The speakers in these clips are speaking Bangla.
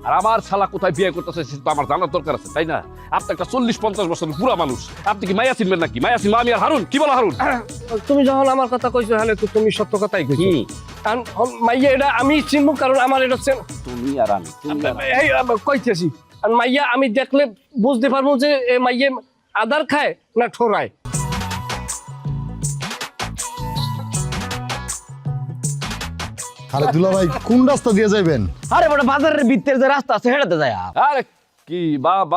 আর আমার শালা কোথায় বিয়ে করতেছে সেটা তো আমার জানার দরকার আছে, তাই না? আপনি একটা 40-50 বছরের বুড়া মানুষ, আপনি কি মাইয়া চিনবেন নাকি? মাইয়া চিনবো আমি আর হারুন? কি বলো হারুন? তুমি যখন আমার কথা কইছো হলে তো তুমি সত্য কথাই কইছো। কারণ মাইয়া এটা আমি চিনবো, কারণ আমার এটা তুমি আর আমি এই কইতেছি। আর মাইয়া আমি দেখলে বুঝতে পারবো যে এ মাইয়া আদার খায় না ঠোরায়। আরে দুলা ভাই কোন রাস্তা দিয়ে যাইবেন? আরে বড় বাজারের ভিতরে যে রাস্তা আছে হেঁটে যায়। আরে কি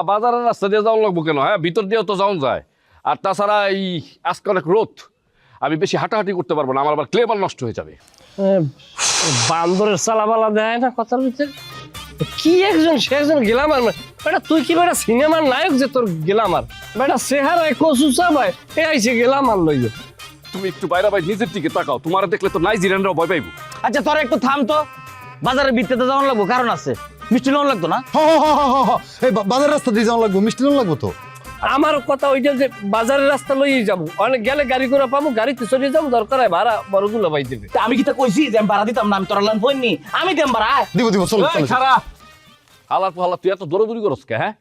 বাজারের রাস্তা দিয়ে যাওয়া লাগবো কেন? হ্যাঁ, ভিতর দিয়েও তো যাওয়া যায়। আর তাছাড়া এই আজকে অনেক রোদ, আমি বেশি হাঁটাহাঁটি করতে পারবো না, আমার আবার ক্লেবার নষ্ট হয়ে যাবে। বান্দরের চালাবালা দেয় না কথার ভিতরে। কি একজন সে একজন গেলাম আর বেটা, তুই কি বেটা সিনেমার নায়ক যে তোর গেলাম আর বেটা চেহারায় কচু চাবাই এ আইসে গেলাম আর লইয়া। তুমি একটু বাইরে ভাই নিজের দিকে তাকাও, তোমার দেখলে তো নাইজেরিয়ানরাও ভয় পাইবো। আচ্ছা তোরা একটু থাম তো, বাজারের ভিতরে যাওয়ার লাগবো, কারণ আছে মিষ্টি লোন লাগতো না? এই বাজার রাস্তা দিয়ে যাওয়া লাগবো, মিষ্টি লোন লাগবো তো। আমার কথা ওইটা যে বাজারের রাস্তা লইয়ে যাবো, অনেক গেলে গাড়ি করে পাবো, গাড়িতে চলে যাবো, দরকার হয় ভাড়া বড়গুলো ভাই দেবে। আমি কি তা কইছি যে আমি ভাড়া দিতাম না? আমি তোরা লান হইনি, আমি দেম ভাড়া। দিব চলো চলো। হালার পাহালা তুই এত দৌড়াদৌড়ি করস কে? হ্যাঁ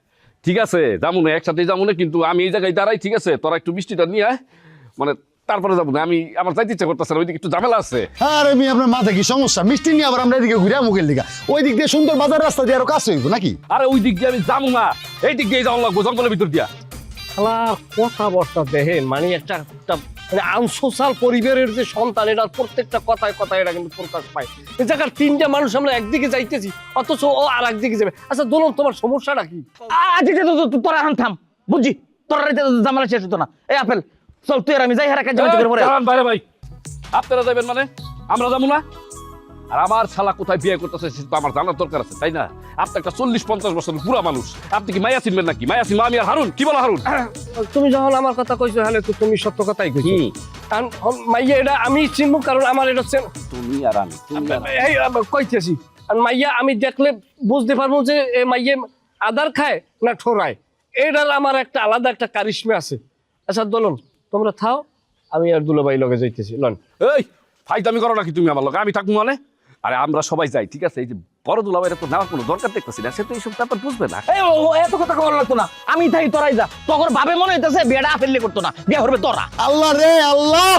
ঠিক আছে যাবো না, একসাথে যাবো না, কিন্তু আমি এই জায়গায় দাঁড়াই, ঠিক আছে? তোরা একটু মিষ্টিটা নিয়ে মানে তারপরে যাবো না, আমি আমার যাইতে ইচ্ছা করতেছে না, ওইদিকে একটু ঝামেলা আছে। আরে আমি আপনার মাথায় কি সমস্যা? মিষ্টি নিয়ে আবার আমরা এদিকে ঘুরে মুখের দিকে, ওই দিক দিয়ে সুন্দর বাজার রাস্তা দিয়ে আরো কাছে হইব নাকি? আরে ওই দিক দিয়ে আমি যাবো না, এই দিক দিয়ে যাওয়া লাগবো, জঙ্গলের ভিতর দিয়া। শালা কথাবার্তা দেখেন, মানে একটা মানে আনসোশাল পরিবারের যে সন্তান, এটা প্রত্যেকটা কথায় কথায় এটা কিন্তু প্রকাশ পায়। এই জায়গার তিনটা মানুষ আমরা একদিকে যাইতেছি, অথচ ও আর একদিকে যাবে। আচ্ছা দোলন, তোমার সমস্যাটা কি? আচ্ছা তোরা এখন থাম, বুঝছি তোরা জামালা শেষ হতো না। এই আপেল চল, তুই আর আমি যাই, হারা কাজ করে। বাইরে ভাই, আপনারা যাবেন মানে আমরা যাবো না? আর আমার শালা কোথায় বিয়ে করতেছে সেটা তো আমার জানার দরকার আছে, তাই না? আপনি একটা 40-50 বছরের বুড়া মানুষ, আপনি কি মাইয়া চিনবেন নাকি? মাইয়া চিনবো আমি আর হারুন? কি বলো হারুন? তুমি যখন আমার কথা কইছো হলে তো তুমি সত্য কথাই কইছো। কারণ মাইয়া এটা আমি চিনবো, কারণ আমার এটা তুমি আর আমি এই কইতেছি। আর মাইয়া আমি দেখলে বুঝতে পারবো যে এ মাইয়া আদার খায় না ঠোরায়। এটার আমার একটা আলাদা একটা কারিশমা আছে। আচ্ছা দোলন, তোমরা থাও, আমি আর দুলাভাই লগে যাইতেছি। লন এই ফাইজলামি করো নাকি তুমি আমার লোক? আমি থাকবো মানে? আরে আমরা সবাই যাই, ঠিক আছে? এই যে বড় দুলাভাইয়ের তো নেওয়ার কোনো দরকার দেখতেছি না, সে তো এইসব ব্যাপার বুঝবে না। এত কথা কবার লাগতো না, আমি তাই তোরাই যা। তখন ভাবে মনে হইতেছে বিয়েটা আপেল করতো না, বিয়ে করবে তোরা। আল্লাহ রে আল্লাহ,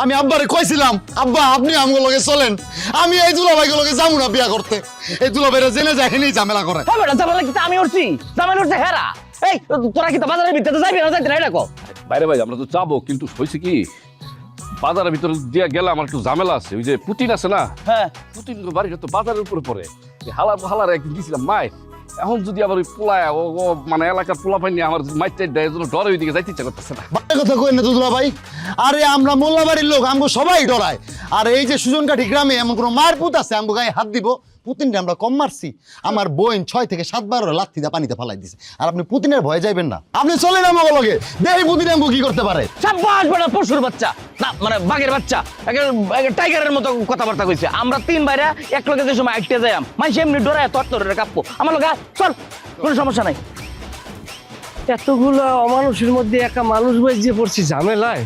আমি আব্বারে কইছিলাম আব্বা আপনি আমগো লগে চলেন, আমি এই দুলাভাইগুলো লগে যাবো না বিয়া করতে। এই দুলাভাইরা জেনে যায় এখানেই ঝামেলা করে। হ্যাঁ বেটা, ঝামেলা কিন্তু আমি উঠছি, ঝামেলা উঠছে হেরা। এই তোরা কি বাজারের ভিতরে যাবি না যাইতে না? এটা কো বাইরে ভাই, আমরা তো যাবো, কিন্তু হয়েছে কি বাজারের ভিতরে দিয়ে গেলে আমার একটু ঝামেলা আছে। ওই যে পুতিন আছে না, হ্যাঁ পুতিন বাড়িটা তো বাজারের উপরে পড়ে। হালার একদিন দিয়েছিলাম মায়ের, এখন যদি আবার ওই পোলায় ও মানে এলাকার পোলা পাইনি আমার মাইটাই দেয়, জন্য ডরে ওইদিকে যাইতে ইচ্ছা করতেছে না। বাজে কথা কই না তো দুলাভাই, আরে আমরা মোল্লাবাড়ির লোক, আমগো সবাই ডরায়। আর এই যে সুজনকাঠি গ্রামে এমন কোনো মায়ের পুত আছে আমগো গায়ে হাত দিব? পুতিনটা আমরা কম মারছি? আমার বোন 6 থেকে 7 বার লাথি দা পানিতে ফালাই দিছে, আর আপনি পুতিনের ভয়ে যাইবেন না? আপনি চলেন আমগো লগে, দেখি পুতিন আমগো কি করতে পারে। সাব্বাস বেটা, পশুর বাচ্চা না মানে বাঘের বাচ্চা, টাইগারের মতো কথাবার্তা কইছে। আমরা 3 ভাইরা এক লগে যে সময় আইটে যাইম, মাইসে এমনি ডরায় তরতরে কাঁপবো। আমার লগে চল, কোনো সমস্যা নাই। এতগুলো অমানুষের মধ্যে একা মানুষ বই যে পড়ছি ঝামেলায়।